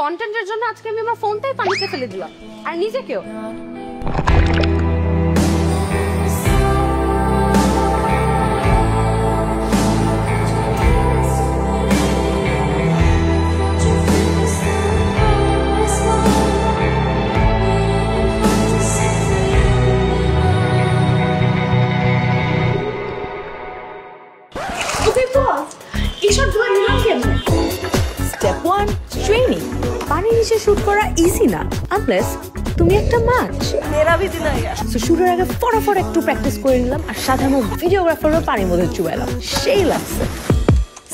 কন্টেন্টের জন্য আজকে আমি আমার ফোনটাই পানিতে ফেলে দিলাম আর নিজেকেও। Step 1, training. পানির নিচে শুট করা ইজি না আনলেস তুমি একটা মাছ। সো শুটের আগে ফটাফট একটু প্র্যাকটিস করে নিলাম আর সাধারণ ভিডিওগ্রাফারও পানির মধ্যে চুবাইলাম, সেই লাগছে।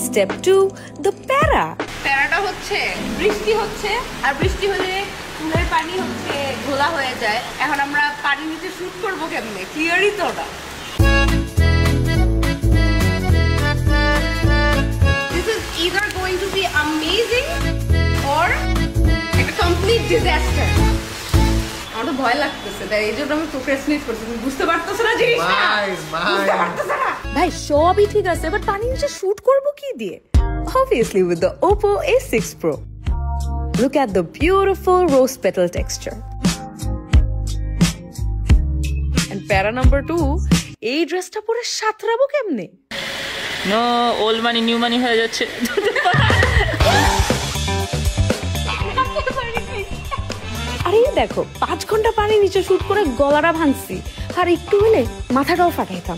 স্টেপ 2, দ্য প্যারা। প্যারাটা হচ্ছে বৃষ্টি হচ্ছে আর বৃষ্টি হলে পুলের পানি হচ্ছে ঘোলা হয়ে যায়। এখন আমরা পানির নিচে শুট করবো কেমনে, ক্লিয়ারই তো না। This is either going to be amazing or a complete disaster. আমার তো ভয় লাগতেছে, তাই এই জন্য আমি প্রোক্রাস্টিনেট করছি। তুমি বুঝতে পারতেছ না জিনিসটা? বুঝতে পারতেছ না? ভাই সবই ঠিক আছে, বাট পানির নিচে শুট করবো কি দিয়ে? Obviously with the Oppo A6 Pro. Look at the beautiful rose petal texture. And para number 2, এই ড্রেসটা পরে সাঁতরাবো কেমনে? নো, ওল্ড মানি নিউ মানি হয়ে যাচ্ছে। আরে দেখো 5 ঘন্টা পানির নিচে শুট করে গলাটা ভাঙছি, আর একটু হলে মাথাটাও ফাটাইতাম।